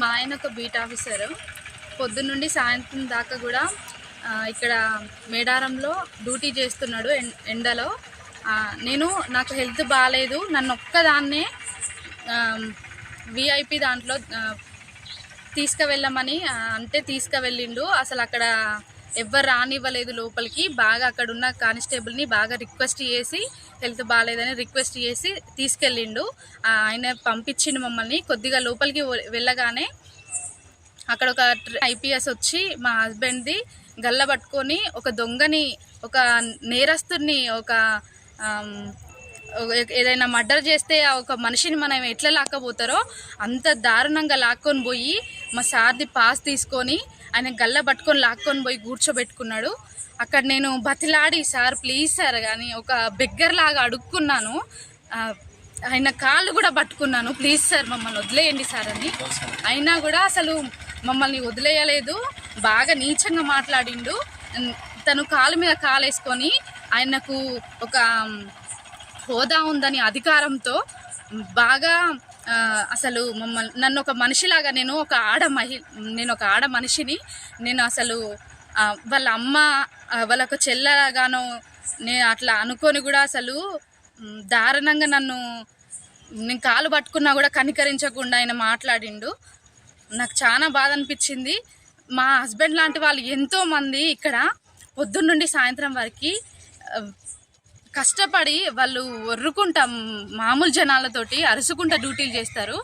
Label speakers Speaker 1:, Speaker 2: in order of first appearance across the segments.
Speaker 1: మా ఆయన ఒక బీట్ ఆఫీసరు. పొద్దున్నుండి సాయంత్రం దాకా కూడా ఇక్కడ మేడారంలో డ్యూటీ చేస్తున్నాడు ఎండలో. నాకు హెల్త్ బాగాలేదు, నన్ను ఒక్కదాన్నే విఐపి దాంట్లో తీసుకువెళ్ళమని అంటే తీసుకువెళ్ళిండు. అసలు అక్కడ ఎవ్వరు రానివ్వలేదు లోపలికి. బాగా అక్కడ ఉన్న కానిస్టేబుల్ని బాగా రిక్వెస్ట్ చేసి హెల్త్ బాగాలేదని రిక్వెస్ట్ చేసి తీసుకెళ్ళిండు. ఆయన పంపించిండు మమ్మల్ని. కొద్దిగా లోపలికి వెళ్ళగానే అక్కడ ఒక ఐపీఎస్ వచ్చి మా హస్బెండ్ది గల్ల పట్టుకొని ఒక దొంగని, ఒక నేరస్తుని, ఒక ఏదైనా మర్డర్ చేస్తే ఒక మనిషిని మనం ఎట్లా లాక్కపోతారో అంత దారుణంగా లాక్కొని పోయి మా సార్ది పాస్ తీసుకొని ఆయన గల్ల పట్టుకొని లాక్కొని పోయి కూర్చోబెట్టుకున్నాడు. అక్కడ నేను బతిలాడి, సార్ ప్లీజ్ సార్ కానీ ఒక బెగ్గర్ లాగా అడుక్కున్నాను. ఆయన కాళ్ళు కూడా పట్టుకున్నాను, ప్లీజ్ సార్ మమ్మల్ని వదిలేయండి సార్ అని. అయినా కూడా అసలు మమ్మల్ని వదిలేయలేదు. బాగా నీచంగా మాట్లాడిండు. తను కాలు మీద కాలేసుకొని ఆయనకు ఒక హోదా ఉందని అధికారంతో బాగా అసలు నన్ను ఒక మనిషిలాగా, నేను ఒక ఆడ మనిషిని, నేను అసలు వాళ్ళ అమ్మ వాళ్ళ ఒక చెల్లెలాగానో నేను అట్లా అనుకొని కూడా అసలు దారుణంగా నేను కాలు పట్టుకున్నా కూడా కనికరించకుండా ఆయన మాట్లాడిండు. నాకు చాలా బాధ అనిపించింది. మా హస్బెండ్ లాంటి వాళ్ళు ఎంతోమంది ఇక్కడ పొద్దున్నుండి సాయంత్రం వరకు కష్టపడి వాళ్ళు ఒర్రుకుంటా మామూలు జనాలతోటి అరుసుకుంటా డ్యూటీలు చేస్తారు.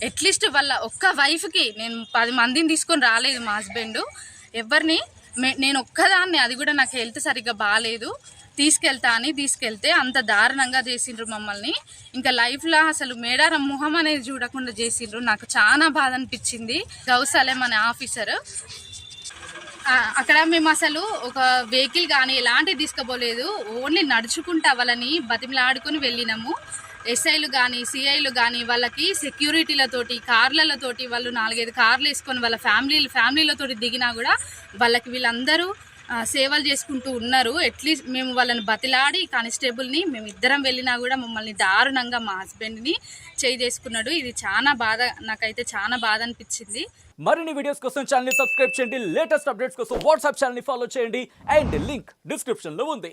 Speaker 1: అట్లీస్ట్ వాళ్ళ ఒక్క వైఫ్కి నేను 10 మందిని తీసుకొని రాలేదు మా హస్బెండ్ ఎవరిని. నేను ఒక్కదాన్ని, అది కూడా నాకు హెల్త్ సరిగ్గా బాగాలేదు, తీసుకెళ్తే అంత దారుణంగా చేసిండ్రు మమ్మల్ని. ఇంకా లైఫ్లో అసలు మేడారం మొహం అనేది చూడకుండా చేసిండ్రు. నాకు చాలా బాధ అనిపించింది. గౌసలేం అనే ఆఫీసర్ అక్కడ మేము అసలు ఒక వెహికల్ కానీ ఎలాంటివి తీసుకుపోలేదు. ఓన్లీ నడుచుకుంటా వాళ్ళని బతిమలాడుకొని వెళ్ళినాము. ఎస్ఐలు కానీ సిఐలు కానీ వాళ్ళకి సెక్యూరిటీలతోటి కార్లతోటి వాళ్ళు 4-5 కార్లు వేసుకొని వాళ్ళ ఫ్యామిలీలతోటి దిగినా కూడా వాళ్ళకి వీళ్ళందరూ సేవలు చేసుకుంటూ ఉన్నారు. అట్లీస్ట్ మేము వాళ్ళని బతిలాడి కానిస్టేబుల్ని మేము ఇద్దరం వెళ్ళినా కూడా మమ్మల్ని దారుణంగా మా హస్బెండ్ని చేసుకున్నాడు. ఇది నాకైతే చాలా బాధ అనిపించింది.
Speaker 2: మరిన్ని వీడియోస్ కోసం ఛానల్ ని సబ్స్క్రైబ్ చేయండి. లేటెస్ట్ అప్డేట్స్ కోసం వాట్సాప్ ఛానల్ ని ఫాలో చేయండి. అండ్ లింక్ డిస్క్రిప్షన్ లో ఉంది.